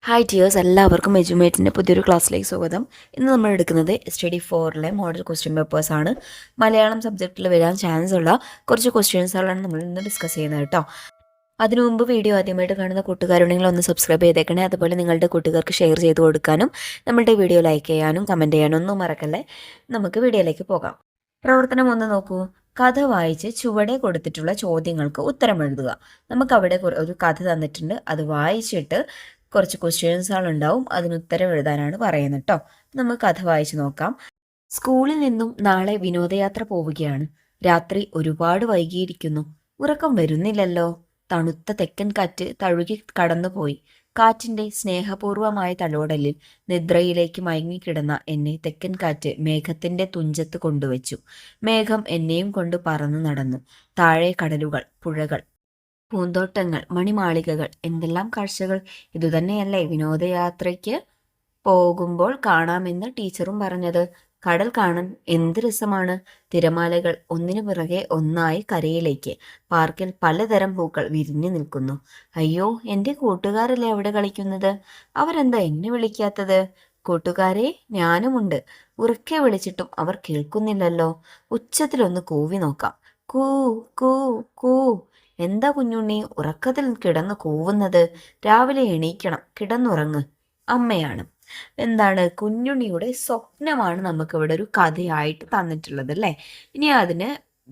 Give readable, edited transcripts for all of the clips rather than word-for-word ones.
Hi tears, എല്ലാവർക്കും എജുമേറ്റിൻ്റെ പുതിയൊരു ക്ലാസ്സിലേക്ക് സ്വാഗതം. ഇന്ന് നമ്മൾ എടുക്കുന്നത് സ്റ്റഡി 4 മോഡൽ ക്വസ്റ്റ്യൻ പേപ്പേഴ്സാണ്. മലയാളം സബ്ജക്റ്റിൽ വരാൻ ചാൻസ് ഉള്ള കുറച്ച് ക്വസ്റ്റ്യൻസുകളാണ് നമ്മൾ ഇന്ന് ഡിസ്കസ് ചെയ്യുന്നത് കേട്ടോ. അതിനു മുമ്പ് വീഡിയോ ആദ്യമായിട്ട് കാണുന്ന കൂട്ടുകാരുണ്ടെങ്കിൽ ഒന്ന് സബ്സ്ക്രൈബ് ചെയ്തേക്കണേ. അതുപോലെ നിങ്ങളുടെ കൂട്ടുകാർക്ക് ഷെയർ ചെയ്ത് കൊടുക്കാനും നമ്മളുടെ വീഡിയോ ലൈക്ക് ചെയ്യാനും കമൻറ്റ് ചെയ്യാനും ഒന്നും മറക്കല്ലേ. നമുക്ക് വീഡിയോയിലേക്ക് പോകാം. പ്രവർത്തനം ഒന്ന് നോക്കൂ. കഥ വായിച്ച് ചുവടെ കൊടുത്തിട്ടുള്ള ചോദ്യങ്ങൾക്ക് ഉത്തരം എഴുതുക. നമുക്കവിടെ ഒരു കഥ തന്നിട്ടുണ്ട്, അത് വായിച്ചിട്ട് കുറച്ച് ക്വസ്റ്റ്യൻസുകളുണ്ടാവും, അതിന് ഉത്തരം എഴുതാനാണ് പറയുന്നത് കേട്ടോ. നമുക്ക് കഥ വായിച്ചു നോക്കാം. സ്കൂളിൽ നിന്നും നാളെ വിനോദയാത്ര പോവുകയാണ്. രാത്രി ഒരുപാട് വൈകിയിരിക്കുന്നു. ഉറക്കം വരുന്നില്ലല്ലോ. തണുത്ത തെക്കൻ കാറ്റ് തഴുകി കടന്നുപോയി. കാറ്റിന്റെ സ്നേഹപൂർവമായ തലോടലിൽ നിദ്രയിലേക്ക് മയങ്ങിക്കിടന്ന എന്നെ തെക്കൻ കാറ്റ് മേഘത്തിന്റെ തുഞ്ചത്ത് കൊണ്ടുവച്ചു. മേഘം എന്നെയും കൊണ്ട് പറന്നു നടന്നു. താഴെ കടലുകൾ, പുഴകൾ, പൂന്തോട്ടങ്ങൾ, മണിമാളികകൾ, എന്തെല്ലാം കാഴ്ചകൾ! ഇതുതന്നെയല്ലേ വിനോദയാത്രയ്ക്ക് പോകുമ്പോൾ കാണാമെന്ന് ടീച്ചറും പറഞ്ഞത്? കടൽ കാണാൻ എന്ത് രസമാണ്! തിരമാലകൾ ഒന്നിനു പിറകെ ഒന്നായി കരയിലേക്ക്. പാർക്കിൽ പലതരം പൂക്കൾ വിരിഞ്ഞു നിൽക്കുന്നു. അയ്യോ, എൻ്റെ കൂട്ടുകാരല്ലേ അവിടെ കളിക്കുന്നത്? അവരെന്താ എന്നെ വിളിക്കാത്തത്? കൂട്ടുകാരെ, ഞാനുമുണ്ട്. ഉറക്കെ വിളിച്ചിട്ടും അവർ കേൾക്കുന്നില്ലല്ലോ. ഉച്ചത്തിലൊന്ന് കൂവി നോക്കാം. കൂ കൂ കൂ. എന്താ കുഞ്ഞുണ്ണി ഉറക്കത്തിൽ കിടന്ന് കൂവുന്നത്? രാവിലെ എണീക്കണം, കിടന്നുറങ്ങ്. അമ്മയാണ്. എന്താണ്? കുഞ്ഞുണ്ണിയുടെ സ്വപ്നമാണ് നമുക്ക് ഇവിടെ ഒരു കഥയായിട്ട് തന്നിട്ടുള്ളത് അല്ലേ. ഇനി അതിന്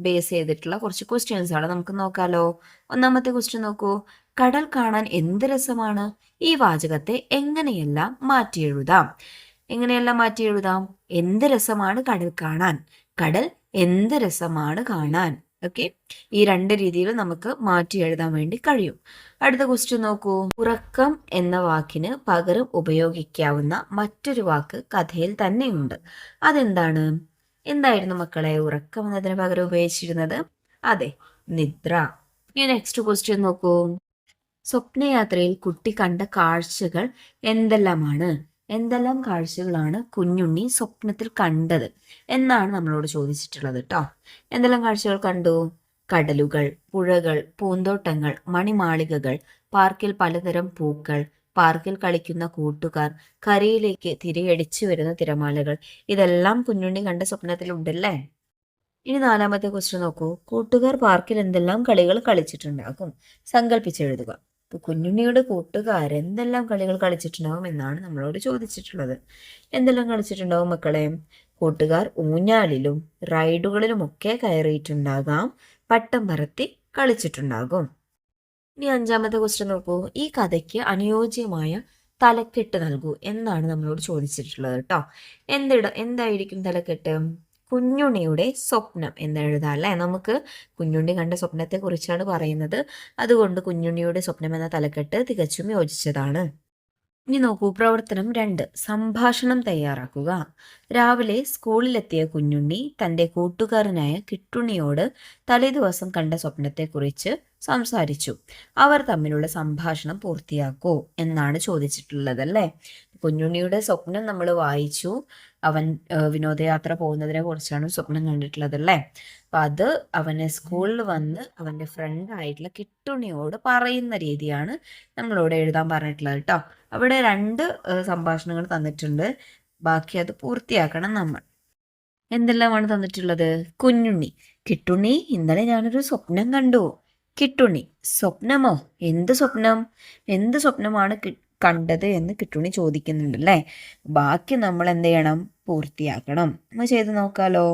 ബേസ് ചെയ്തിട്ടുള്ള കുറച്ച് ക്വസ്റ്റ്യൻസാണ് നമുക്ക് നോക്കാലോ. ഒന്നാമത്തെ ക്വസ്റ്റ്യൻ നോക്കൂ. കടൽ കാണാൻ എന്ത് രസമാണ്. ഈ വാചകത്തെ എങ്ങനെയെല്ലാം മാറ്റി എഴുതാം? എങ്ങനെയെല്ലാം മാറ്റി എഴുതാം? എന്ത് രസമാണ് കടൽ കാണാൻ. കടൽ എന്ത് രസമാണ് കാണാൻ. ഓക്കെ, ഈ രണ്ട് രീതിയിൽ നമുക്ക് മാറ്റി എഴുതാൻ വേണ്ടി കഴിയും. അടുത്ത ക്വസ്റ്റ്യൻ നോക്കൂ. ഉറക്കം എന്ന വാക്കിന് പകരം ഉപയോഗിക്കാവുന്ന മറ്റൊരു വാക്ക് കഥയിൽ തന്നെയുണ്ട്. അതെന്താണ്? എന്തായിരുന്നു മക്കളെ ഉറക്കം എന്നതിന് പകരം ഉപയോഗിച്ചിരുന്നത്? അതെ, നിദ്ര. ഇനി നെക്സ്റ്റ് ക്വസ്റ്റ്യൻ നോക്കൂ. സ്വപ്നയാത്രയിൽ കുട്ടി കണ്ട കാഴ്ചകൾ എന്തെല്ലാമാണ്? എന്തെല്ലാം കാഴ്ചകളാണ് കുഞ്ഞുണ്ണി സ്വപ്നത്തിൽ കണ്ടത് എന്നാണ് നമ്മളോട് ചോദിച്ചിട്ടുള്ളത് കേട്ടോ. എന്തെല്ലാം കാഴ്ചകൾ കണ്ടു? കടലുകൾ, പുഴകൾ, പൂന്തോട്ടങ്ങൾ, മണിമാളികകൾ, പാർക്കിൽ പലതരം പൂക്കൾ, പാർക്കിൽ കളിക്കുന്ന കൂട്ടുകാർ, കരയിലേക്ക് തിരയടിച്ചു വരുന്ന തിരമാലകൾ. ഇതെല്ലാം കുഞ്ഞുണ്ണി കണ്ട സ്വപ്നത്തിലുണ്ടല്ലേ. ഇനി നാലാമത്തെ ക്വസ്റ്റ്യൻ നോക്കൂ. കൂട്ടുകാർ പാർക്കിൽ എന്തെല്ലാം കളികൾ കളിച്ചിട്ടുണ്ടാകും? സങ്കല്പിച്ചെഴുതുക. കുഞ്ഞുണ്ണിയുടെ കൂട്ടുകാർ എന്തെല്ലാം കളികൾ കളിച്ചിട്ടുണ്ടാകും എന്നാണ് നമ്മളോട് ചോദിച്ചിട്ടുള്ളത്. എന്തെല്ലാം കളിച്ചിട്ടുണ്ടാവും മക്കളെ? കൂട്ടുകാർ ഊഞ്ഞാലിലും റൈഡുകളിലുമൊക്കെ കയറിയിട്ടുണ്ടാകാം. പട്ടം പറത്തി കളിച്ചിട്ടുണ്ടാകും. ഇനി അഞ്ചാമത്തെ ക്വസ്റ്റ്യൻ നോക്കൂ. ഈ കഥയ്ക്ക് അനുയോജ്യമായ തലക്കെട്ട് നൽകൂ എന്നാണ് നമ്മളോട് ചോദിച്ചിട്ടുള്ളത് കേട്ടോ. എന്തായിരിക്കും തലക്കെട്ട്? കുഞ്ഞുണ്ണിയുടെ സ്വപ്നം എന്നെഴുതാം അല്ലേ. നമുക്ക് കുഞ്ഞുണ്ണി കണ്ട സ്വപ്നത്തെ കുറിച്ചാണ് പറയുന്നത്. അതുകൊണ്ട് കുഞ്ഞുണ്ണിയുടെ സ്വപ്നം എന്ന തലക്കെട്ട് തികച്ചും യോജിച്ചതാണ്. ഇനി നോക്കൂ. പ്രവർത്തനം 2. സംഭാഷണം തയ്യാറാക്കുക. രാവിലെ സ്കൂളിലെത്തിയ കുഞ്ഞുണ്ണി തൻ്റെ കൂട്ടുകാരനായ കിട്ടുണ്ണിയോട് തലേദിവസം കണ്ട സ്വപ്നത്തെക്കുറിച്ച് സംസാരിച്ചു. അവർ തമ്മിലുള്ള സംഭാഷണം പൂർത്തിയാക്കൂ എന്നാണ് ചോദിച്ചിട്ടുള്ളത് അല്ലേ. കുഞ്ഞുണ്ണിയുടെ സ്വപ്നം നമ്മൾ വായിച്ചു. അവൻ വിനോദയാത്ര പോകുന്നതിനെ കുറിച്ചാണ് സ്വപ്നം കണ്ടിട്ടുള്ളത് അല്ലേ. അപ്പം അത് അവനെ സ്കൂളിൽ വന്ന് അവൻ്റെ ഫ്രണ്ടായിട്ടുള്ള കിട്ടുണ്ണിയോട് പറയുന്ന രീതിയാണ് നമ്മളോട് എഴുതാൻ പറഞ്ഞിട്ടുള്ളത് കേട്ടോ. അവിടെ 2 സംഭാഷണങ്ങൾ തന്നിട്ടുണ്ട്. ബാക്കി അത് പൂർത്തിയാക്കണം നമ്മൾ. എന്തെല്ലാമാണ് തന്നിട്ടുള്ളത്? കുഞ്ഞുണ്ണി: കിട്ടുണ്ണി, ഇന്നലെ ഞാനൊരു സ്വപ്നം കണ്ടു. കിട്ടുണ്ണി: സ്വപ്നമോ? എന്ത് സ്വപ്നം? എന്ത് സ്വപ്നമാണ് കണ്ടത് എന്ന് കിട്ടുണ്ണി ചോദിക്കുന്നുണ്ട് അല്ലേ. ബാക്കി നമ്മൾ എന്ത് ചെയ്യണം? പൂർത്തിയാക്കണം. നമ്മൾ ചെയ്ത് നോക്കാലോ.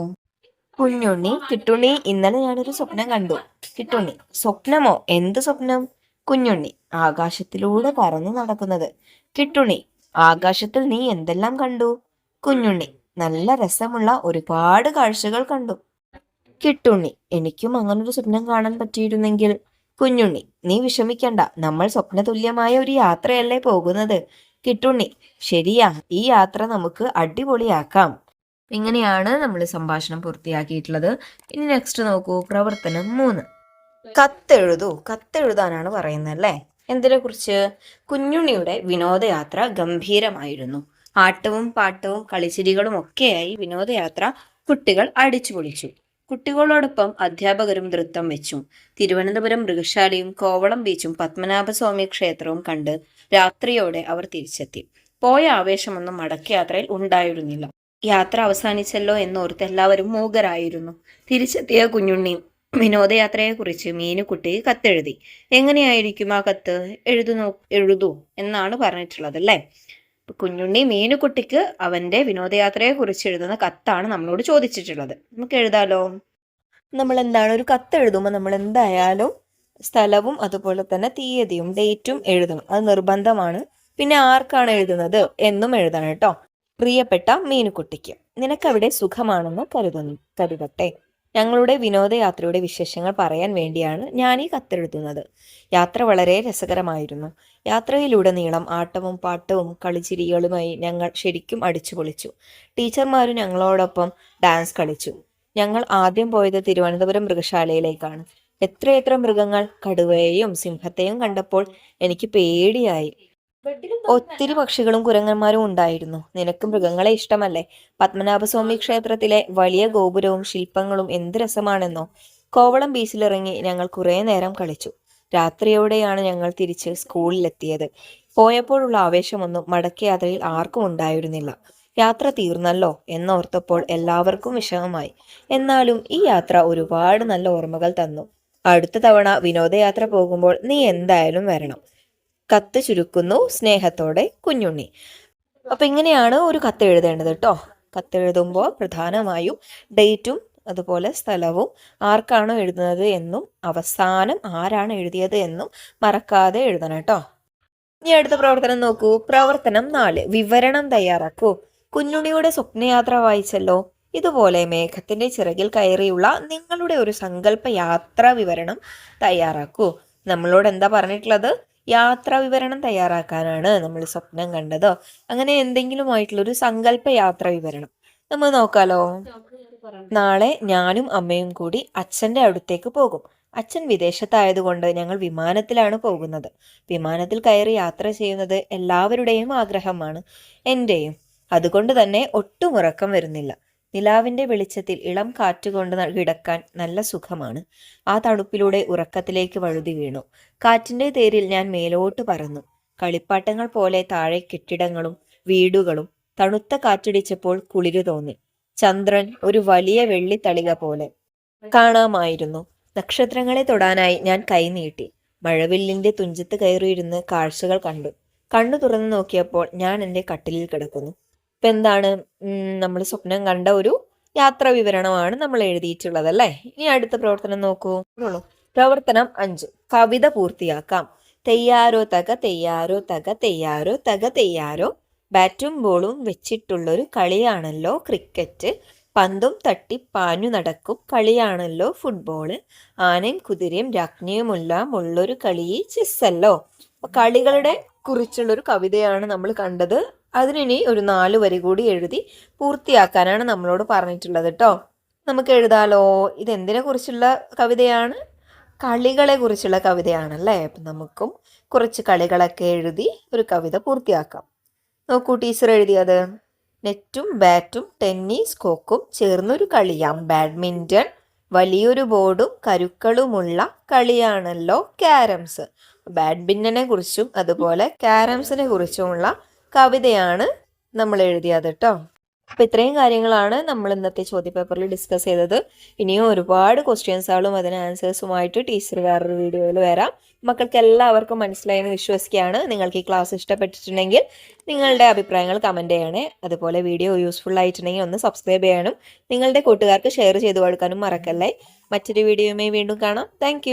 കുഞ്ഞുണ്ണി: കിട്ടുണ്ണി, ഇന്നലെ ഞാനൊരു സ്വപ്നം കണ്ടു. കിട്ടുണ്ണി: സ്വപ്നമോ? എന്ത് സ്വപ്നം? കുഞ്ഞുണ്ണി: ആകാശത്തിലൂടെ പറന്നു നടക്കുന്നത്. കിട്ടുണ്ണി: ആകാശത്തിൽ നീ എന്തെല്ലാം കണ്ടു? കുഞ്ഞുണ്ണി: നല്ല രസമുള്ള ഒരുപാട് കാഴ്ചകൾ കണ്ടു. കിട്ടുണ്ണി: എനിക്കും അങ്ങനൊരു സ്വപ്നം കാണാൻ പറ്റിയിരുന്നെങ്കിൽ. കുഞ്ഞുണ്ണി: നീ വിഷമിക്കണ്ട, നമ്മൾ സ്വപ്നതുല്യമായ ഒരു യാത്രയല്ലേ പോകുന്നത്. കിട്ടുണ്ണി: ശരിയാ, ഈ യാത്ര നമുക്ക് അടിപൊളിയാക്കാം. ഇങ്ങനെയാണ് നമ്മൾ സംഭാഷണം പൂർത്തിയാക്കിയിട്ടുള്ളത്. ഇനി നെക്സ്റ്റ് നോക്കൂ. പ്രവർത്തനം 3. കത്തെഴുതൂ. കത്തെഴുതാനാണ് പറയുന്നത് അല്ലേ. എന്തിനെ കുറിച്ച്? കുഞ്ഞുണ്ണിയുടെ വിനോദയാത്ര ഗംഭീരമായിരുന്നു. ആട്ടവും പാട്ടവും കളിച്ചിരികളും ഒക്കെയായി വിനോദയാത്ര കുട്ടികൾ അടിച്ചു പൊളിച്ചു. കുട്ടികളോടൊപ്പം അധ്യാപകരും നൃത്തം വെച്ചു. തിരുവനന്തപുരം മൃഗശാലയും കോവളം ബീച്ചും പത്മനാഭസ്വാമി ക്ഷേത്രവും കണ്ട് രാത്രിയോടെ അവർ തിരിച്ചെത്തി. പോയ ആവേശമൊന്നും മടക്കയാത്രയിൽ ഉണ്ടായിരുന്നില്ല. യാത്ര അവസാനിച്ചല്ലോ എന്നോർത്ത് എല്ലാവരും മൂകരായിരുന്നു. തിരിച്ചെത്തിയ കുഞ്ഞുണ്ണി വിനോദയാത്രയെക്കുറിച്ച് മീനുകുട്ടി കത്തെഴുതി. എങ്ങനെയായിരിക്കും ആ കത്ത്? എഴുതൂ എന്നാണ് പറഞ്ഞിട്ടുള്ളത് അല്ലേ? കുഞ്ഞുണ്ണി മീനുകുട്ടിക്ക് അവന്റെ വിനോദയാത്രയെ കുറിച്ച് എഴുതുന്ന കത്താണ് നമ്മളോട് ചോദിച്ചിട്ടുള്ളത്. നമുക്ക് എഴുതാലോ. നമ്മൾ എന്താണ് ഒരു കത്ത് എഴുതുമ്പോൾ നമ്മൾ എന്തായാലും സ്ഥലവും അതുപോലെ തന്നെ തീയതിയും ഡേറ്റും എഴുതണം. അത് നിർബന്ധമാണ്. പിന്നെ ആർക്കാണ് എഴുതുന്നത് എന്നും എഴുതണം കേട്ടോ. പ്രിയപ്പെട്ട മീനുകുട്ടിക്ക്, നിനക്കവിടെ സുഖമാണെന്ന് കരുതട്ടെ. ഞങ്ങളുടെ വിനോദയാത്രയുടെ വിശേഷങ്ങൾ പറയാൻ വേണ്ടിയാണ് ഞാൻ ഈ കത്തെഴുതുന്നത്. യാത്ര വളരെ രസകരമായിരുന്നു. യാത്രയിലുടനീളം ആട്ടവും പാട്ടവും കളിച്ചിരികളുമായി ഞങ്ങൾ ശരിക്കും അടിച്ചു പൊളിച്ചു. ടീച്ചർമാരും ഞങ്ങളോടൊപ്പം ഡാൻസ് കളിച്ചു. ഞങ്ങൾ ആദ്യം പോയത് തിരുവനന്തപുരം മൃഗശാലയിലേക്കാണ്. എത്രയെത്ര മൃഗങ്ങൾ! കടുവയെയും സിംഹത്തെയും കണ്ടപ്പോൾ എനിക്ക് പേടിയായി. ഒത്തിരി പക്ഷികളും കുരങ്ങന്മാരും ഉണ്ടായിരുന്നു. നിനക്ക് മൃഗങ്ങളെ ഇഷ്ടമല്ലേ? പത്മനാഭസ്വാമി ക്ഷേത്രത്തിലെ വലിയ ഗോപുരവും ശില്പങ്ങളും എന്ത് രസമാണെന്നോ. കോവളം ബീച്ചിലിറങ്ങി ഞങ്ങൾ കുറെ നേരം കളിച്ചു. രാത്രിയോടെയാണ് ഞങ്ങൾ തിരിച്ച് സ്കൂളിലെത്തിയത്. പോയപ്പോഴുള്ള ആവേശമൊന്നും മടക്കയാത്രയിൽ ആർക്കും ഉണ്ടായിരുന്നില്ല. യാത്ര തീർന്നല്ലോ എന്നോർത്തപ്പോൾ എല്ലാവർക്കും വിഷമമായി. എന്നാലും ഈ യാത്ര ഒരുപാട് നല്ല ഓർമ്മകൾ തന്നു. അടുത്ത തവണ വിനോദയാത്ര പോകുമ്പോൾ നീ എന്തായാലും വരണം. കത്ത് ചുരുക്കുന്നു, സ്നേഹത്തോടെ കുഞ്ഞുണ്ണി. അപ്പൊ ഇങ്ങനെയാണ് ഒരു കത്ത് എഴുതേണ്ടത് കേട്ടോ. കത്തെഴുതുമ്പോൾ പ്രധാനമായും ഡേറ്റും അതുപോലെ സ്ഥലവും ആർക്കാണോ എഴുതുന്നത് എന്നും അവസാനം ആരാണ് എഴുതിയത് എന്നും മറക്കാതെ എഴുതണം കേട്ടോ. ഇനി അടുത്ത പ്രവർത്തനം നോക്കൂ. പ്രവർത്തനം 4, വിവരണം തയ്യാറാക്കൂ. കുഞ്ഞുണ്ണിയുടെ സ്വപ്നയാത്ര വായിച്ചല്ലോ. ഇതുപോലെ മേഘത്തിന്റെ ചിറകിൽ കയറിയുള്ള നിങ്ങളുടെ ഒരു സങ്കല്പ യാത്രാ വിവരണം തയ്യാറാക്കൂ. നമ്മളോട് എന്താ പറഞ്ഞിട്ടുള്ളത്? യാത്രാ വിവരണം തയ്യാറാക്കാനാണ്. നമ്മൾ സ്വപ്നം കണ്ടതോ അങ്ങനെ എന്തെങ്കിലും ആയിട്ടുള്ളൊരു സങ്കല്പ യാത്രാ വിവരണം നമ്മൾ നോക്കാലോ. നാളെ ഞാനും അമ്മയും കൂടി അച്ഛൻ്റെ അടുത്തേക്ക് പോകും. അച്ഛൻ വിദേശത്തായതുകൊണ്ട് ഞങ്ങൾ വിമാനത്തിലാണ് പോകുന്നത്. വിമാനത്തിൽ കയറി യാത്ര ചെയ്യുന്നത് എല്ലാവരുടെയും ആഗ്രഹമാണ്, എൻ്റെയും. അതുകൊണ്ട് തന്നെ ഒട്ടും ഉറക്കം വരുന്നില്ല. നിലാവിൻ്റെ വെളിച്ചത്തിൽ ഇളം കാറ്റുകൊണ്ട് കിടക്കാൻ നല്ല സുഖമാണ്. ആ തണുപ്പിലൂടെ ഉറക്കത്തിലേക്ക് വഴുതി വീണു. കാറ്റിൻ്റെ തേരിൽ ഞാൻ മേലോട്ട് പറന്നു. കളിപ്പാട്ടങ്ങൾ പോലെ താഴെ കെട്ടിടങ്ങളും വീടുകളും. തണുത്ത കാറ്റടിച്ചപ്പോൾ കുളിരു തോന്നി. ചന്ദ്രൻ ഒരു വലിയ വെള്ളിത്തളിക പോലെ കാണാമായിരുന്നു. നക്ഷത്രങ്ങളെ തൊടാനായി ഞാൻ കൈ നീട്ടി. മഴവില്ലിന്റെ തുഞ്ചത്ത് കയറിയിരുന്ന് കാഴ്ചകൾ കണ്ടു. കണ്ണു തുറന്നു നോക്കിയപ്പോൾ ഞാൻ എൻ്റെ കട്ടിലിൽ കിടക്കുന്നു. ഇപ്പം എന്താണ്, നമ്മൾ സ്വപ്നം കണ്ട ഒരു യാത്രാ വിവരണമാണ് നമ്മൾ എഴുതിയിട്ടുള്ളത് അല്ലേ. ഇനി അടുത്ത പ്രവർത്തനം നോക്കൂ. പ്രവർത്തനം 5, കവിത പൂർത്തിയാക്കാം. തെയ്യാരോ തക തെയ്യാരോ തക തെയ്യാരോ തക തെയ്യാരോ. ബാറ്റും ബോളും വെച്ചിട്ടുള്ളൊരു കളിയാണല്ലോ ക്രിക്കറ്റ്. പന്തും തട്ടി പാഞ്ഞു നടക്കും കളിയാണല്ലോ ഫുട്ബോള്. ആനയും കുതിരയും രാജ്ഞിയുമെല്ലാം ഉള്ളൊരു കളി ചെസ്സല്ലോ. കളികളുടെ കുറിച്ചുള്ളൊരു കവിതയാണ് നമ്മൾ കണ്ടത്. അതിനി ഒരു 4 വരി കൂടി എഴുതി പൂർത്തിയാക്കാനാണ് നമ്മളോട് പറഞ്ഞിട്ടുള്ളത് കേട്ടോ. നമുക്ക് എഴുതാലോ. ഇതെന്തിനെ കുറിച്ചുള്ള കവിതയാണ്? കളികളെ കുറിച്ചുള്ള കവിതയാണല്ലേ. അപ്പം നമുക്കും കുറച്ച് കളികളൊക്കെ എഴുതി ഒരു കവിത പൂർത്തിയാക്കാം. നോക്കൂ ടീച്ചർ എഴുതിയത്. നെറ്റും ബാറ്റും ടെന്നീസ് കോക്കും ചേർന്നൊരു കളിയാം ബാഡ്മിൻ്റൺ. വലിയൊരു ബോർഡും കരുക്കളുമുള്ള കളിയാണല്ലോ ക്യാരംസ്. ബാഡ്മിൻ്റനെ കുറിച്ചും അതുപോലെ ക്യാരംസിനെ കുറിച്ചുമുള്ള കവിതയാണ് നമ്മൾ എഴുതിയത് കേട്ടോ. അപ്പം ഇത്രയും കാര്യങ്ങളാണ് നമ്മൾ ഇന്നത്തെ ചോദ്യപേപ്പറിൽ ഡിസ്കസ് ചെയ്തത്. ഇനിയും ഒരുപാട് ക്വസ്റ്റ്യൻസുകളും അതിന് ആൻസേഴ്സുമായിട്ട് ടീച്ചർ വേറൊരു വീഡിയോയിൽ വരാം. മക്കൾക്ക് എല്ലാവർക്കും മനസ്സിലായെന്ന് വിശ്വസിക്കുകയാണ്. നിങ്ങൾക്ക് ഈ ക്ലാസ് ഇഷ്ടപ്പെട്ടിട്ടുണ്ടെങ്കിൽ നിങ്ങളുടെ അഭിപ്രായങ്ങൾ കമൻറ്റ് ചെയ്യണേ. അതുപോലെ വീഡിയോ യൂസ്ഫുൾ ആയിട്ടുണ്ടെങ്കിൽ ഒന്ന് സബ്സ്ക്രൈബ് ചെയ്യാനും നിങ്ങളുടെ കൂട്ടുകാർക്ക് ഷെയർ ചെയ്ത് കൊടുക്കാനും മറക്കല്ലേ. മറ്റൊരു വീഡിയോയുമായി വീണ്ടും കാണാം. താങ്ക്